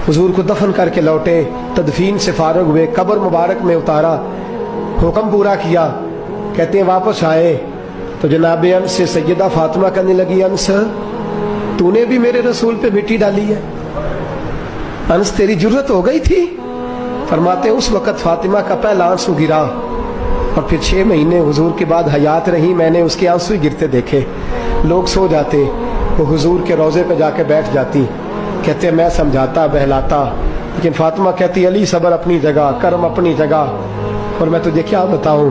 हुजूर को दफन करके लौटे, तदफीन से फारग हुए, कब्र मुबारक में उतारा, हुक्म पूरा किया। कहते हैं वापस आए तो जनाब अनस से सैयदा फातिमा कहने लगी, अनस तूने भी मेरे रसूल पे मिट्टी डाली है? अनस तेरी जरूरत हो गई थी? फरमाते उस वक़्त फातिमा का पहला आंसू गिरा और फिर 6 महीने हुजूर के बाद हयात रही, मैंने उसके आंसू ही गिरते देखे। लोग सो जाते, वो हुजूर के रोज़े पे जाके बैठ जाती। कहते मैं समझाता बहलाता, लेकिन फातिमा कहती अली सब्र अपनी जगह, कर्म अपनी जगह। और मैं तुझे क्या बताऊं,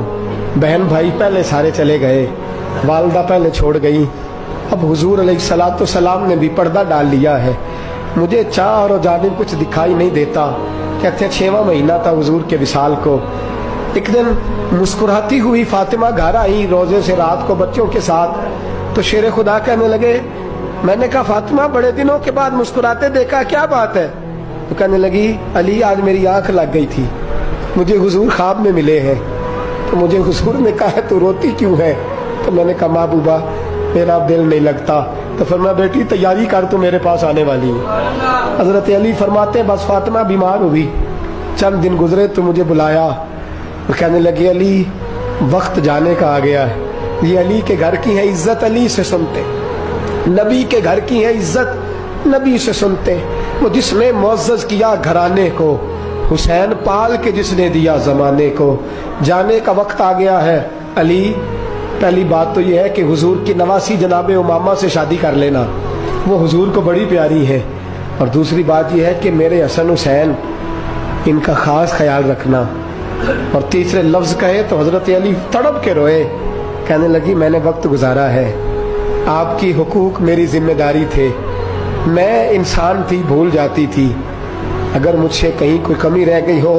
बहन भाई पहले सारे चले गए, वालदा पहले छोड़ गई, अब हुजूर अलैहिस्सलातु सलाम ने भी पर्दा डाल लिया है, मुझे चाह और जानिब कुछ दिखाई नहीं देता। कहते 6वां महीना था हुजूर के विसाल को। एक दिन मुस्कुराती हुई फातिमा घर आई रोजे से रात को बच्चों के साथ, तो शेर खुदा कहने लगे, मैंने कहा फातिमा बड़े दिनों के बाद मुस्कुराते देखा, क्या बात है? तो कहने लगी अली आज मेरी आंख लग गई थी, मुझे हुजूर ख्वाब में मिले हैं, तो मुझे हुजूर ने कहा तू रोती क्यों है? तो मैंने कहा महबूबा मेरा दिल नहीं लगता। तो फरमाया बेटी तैयारी कर, तू मेरे पास आने वाली है। हजरत अली फरमाते हैं बस फातिमा बीमार हुई, चंद दिन गुजरे तो मुझे बुलाया, तो कहने लगे अली वक्त जाने का आ गया है, ये अली के घर की है इज्जत अली से सुनते, नबी के घर की है इज्जत नबी से सुनते, वो जिसने मुअज़्ज़ज़ किया घराने को, हुसैन पाल के जिसने दिया जमाने को, जाने का वक्त आ गया है अली। पहली बात तो यह है कि हुजूर की नवासी जनाबे उमामा से शादी कर लेना, वो हुजूर को बड़ी प्यारी है। और दूसरी बात यह है कि मेरे हसन हुसैन इनका खास ख्याल रखना। और तीसरे लफ्ज़ कहे तो हजरत अली तड़प के रोए, कहने लगी मैंने वक्त गुजारा है, आपकी हुकूक मेरी जिम्मेदारी थे, मैं इंसान थी भूल जाती थी, अगर मुझसे कहीं कोई कमी रह गई हो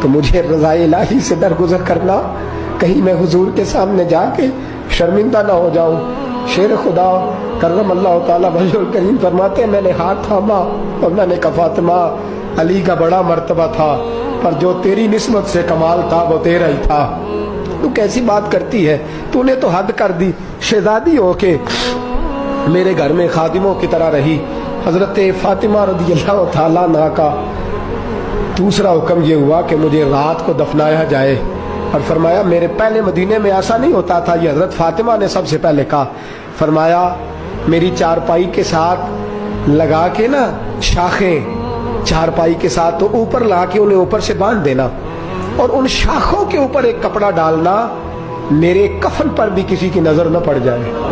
तो मुझे रज़ाए इलाही से दरगुजर करना, कहीं मैं हुजूर के सामने जाके शर्मिंदा ना हो जाऊं। शेर खुदा करम अल्लाह ताला वजहुल करीम फरमाते हैं मैंने हाथ थामा और मैंने कहा फातिमा अली का बड़ा मर्तबा था, पर जो तेरी निस्बत से कमाल था वो तेरा ही था। तू कैसी बात करती है, तूने तो हद कर दी, शहजादी हो के मेरे घर में खादिमों की तरह रही। हजरत फातिमा रज़ियल्लाहु ताला अन्हा का दूसरा हुक्म ये हुआ कि मुझे रात को दफनाया जाए। और फरमाया मेरे पहले मदीने में ऐसा नहीं होता था, ये हजरत फातिमा ने सबसे पहले कहा। फरमाया मेरी चारपाई के साथ लगा के ना शाखें, चारपाई के साथ तो ऊपर ला के उन्हें ऊपर से बांध देना, और उन शाखों के ऊपर एक कपड़ा डालना, मेरे कफन पर भी किसी की नजर न पड़ जाए।